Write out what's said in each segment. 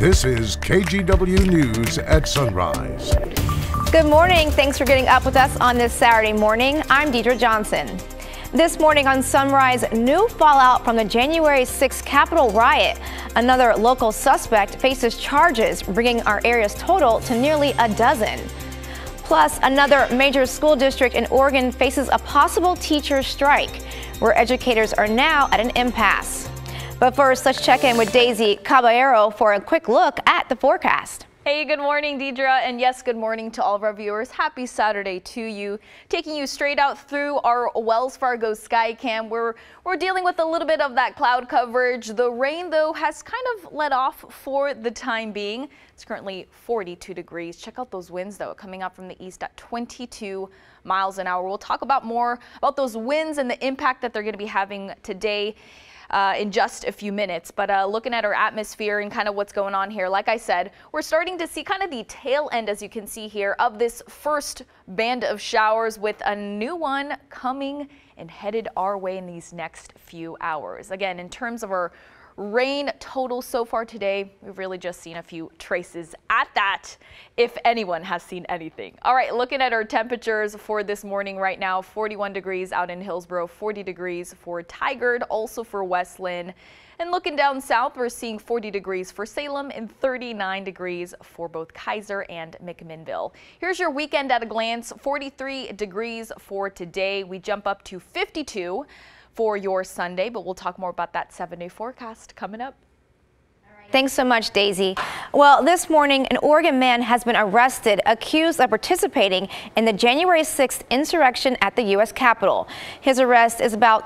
This is KGW News at Sunrise. Good morning. Thanks for getting up with us on this Saturday morning. I'm Deidre Johnson. This morning on Sunrise, new fallout from the January 6th Capitol riot. Another local suspect faces charges, bringing our area's total to nearly a dozen. Plus, another major school district in Oregon faces a possible teacher strike, where educators are now at an impasse. But first, let's check in with Daisy Caballero for a quick look at the forecast. Hey, good morning, Deidre, and yes, good morning to all of our viewers. Happy Saturday to you. Taking you straight out through our Wells Fargo sky cam. We're dealing with a little bit of that cloud coverage. The rain, though, has kind of let off for the time being. It's currently 42 degrees. Check out those winds, though, coming up from the east at 22 miles an hour. We'll talk more about those winds and the impact that they're going to be having today in just a few minutes. But looking at our atmosphere and kind of what's going on here, like I said, we're starting to see kind of the tail end, as you can see here, of this first band of showers, with a new one coming and headed our way in these next few hours. Again, in terms of our rain total so far today, we've really just seen a few traces at that, if anyone has seen anything. All right, looking at our temperatures for this morning right now, 41 degrees out in Hillsborough, 40 degrees for Tigard, also for Westland. And looking down south, we're seeing 40 degrees for Salem and 39 degrees for both Kaiser and McMinnville. Here's your weekend at a glance. 43 degrees for today. We jump up to 52 for your Sunday, but we'll talk more about that 7-day forecast coming up. Thanks so much, Daisy. Well, this morning, an Oregon man has been arrested, accused of participating in the January 6th insurrection at the U.S. Capitol. His arrest is about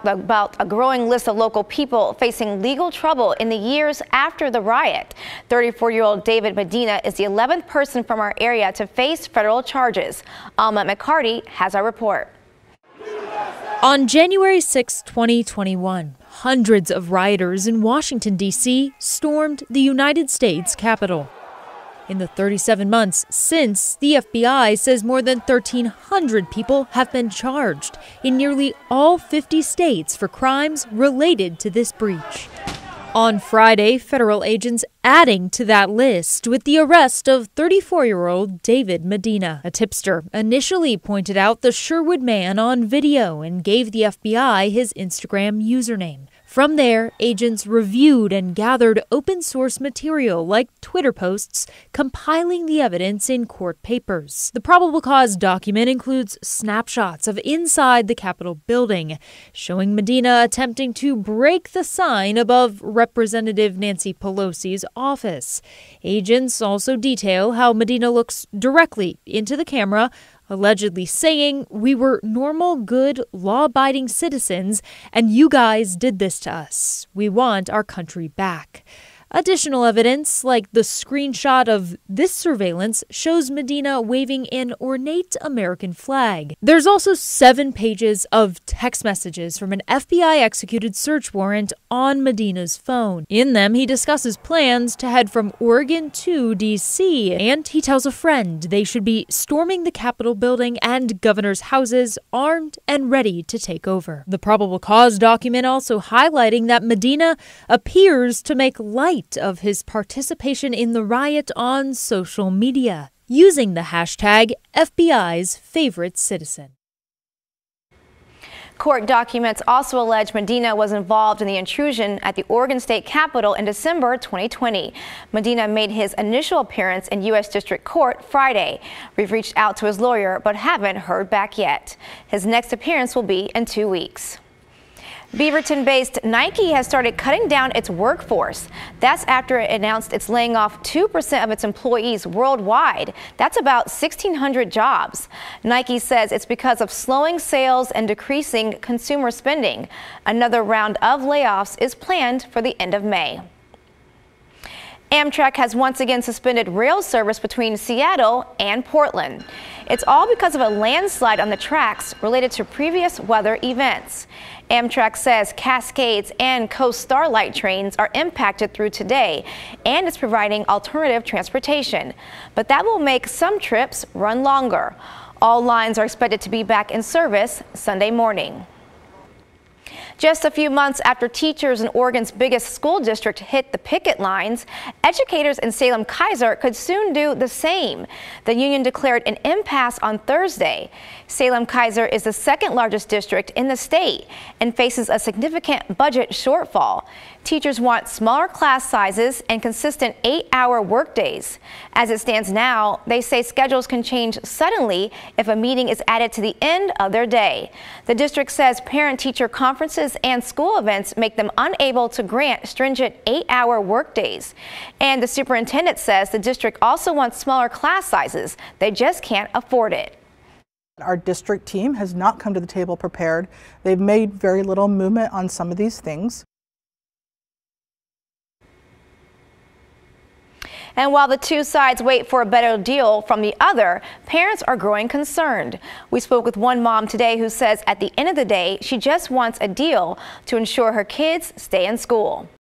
a growing list of local people facing legal trouble in the years after the riot. 34-year-old David Medina is the 11th person from our area to face federal charges. Alma McCarty has our report. On January 6, 2021, hundreds of rioters in Washington, D.C. stormed the United States Capitol. In the 37 months since, the FBI says more than 1,300 people have been charged in nearly all 50 states for crimes related to this breach. On Friday, federal agents adding to that list with the arrest of 34-year-old David Medina. A tipster initially pointed out the Sherwood man on video and gave the FBI his Instagram username. From there, agents reviewed and gathered open-source material like Twitter posts, compiling the evidence in court papers. The probable cause document includes snapshots of inside the Capitol building, showing Medina attempting to break the sign above Representative Nancy Pelosi's office. Agents also detail how Medina looks directly into the camera, allegedly saying, "We were normal, good, law-abiding citizens, and you guys did this to us. We want our country back." Additional evidence, like the screenshot of this surveillance, shows Medina waving an ornate American flag. There's also 7 pages of text messages from an FBI-executed search warrant on Medina's phone. In them, he discusses plans to head from Oregon to D.C., and he tells a friend they should be storming the Capitol building and governors' houses, armed and ready to take over. The probable cause document also highlighting that Medina appears to make light of his participation in the riot on social media, using the hashtag FBI's favorite citizen. Court documents also allege Medina was involved in the intrusion at the Oregon State Capitol in December 2020. Medina made his initial appearance in U.S. District Court Friday. We've reached out to his lawyer but haven't heard back yet. His next appearance will be in 2 weeks. Beaverton-based Nike has started cutting down its workforce. That's after it announced it's laying off 2% of its employees worldwide. That's about 1,600 jobs. Nike says it's because of slowing sales and decreasing consumer spending. Another round of layoffs is planned for the end of May. Amtrak has once again suspended rail service between Seattle and Portland. It's all because of a landslide on the tracks related to previous weather events. Amtrak says Cascades and Coast Starlight trains are impacted through today, and it's providing alternative transportation. But that will make some trips run longer. All lines are expected to be back in service Sunday morning. Just a few months after teachers in Oregon's biggest school district hit the picket lines, educators in Salem-Keizer could soon do the same. The union declared an impasse on Thursday. Salem-Keizer is the second largest district in the state and faces a significant budget shortfall. Teachers want smaller class sizes and consistent 8-hour workdays. As it stands now, they say schedules can change suddenly if a meeting is added to the end of their day. The district says parent-teacher conferences and school events make them unable to grant stringent 8-hour workdays. And the superintendent says the district also wants smaller class sizes. They just can't afford it. Our district team has not come to the table prepared. They've made very little movement on some of these things. And while the two sides wait for a better deal from the other, parents are growing concerned. We spoke with one mom today who says at the end of the day, she just wants a deal to ensure her kids stay in school.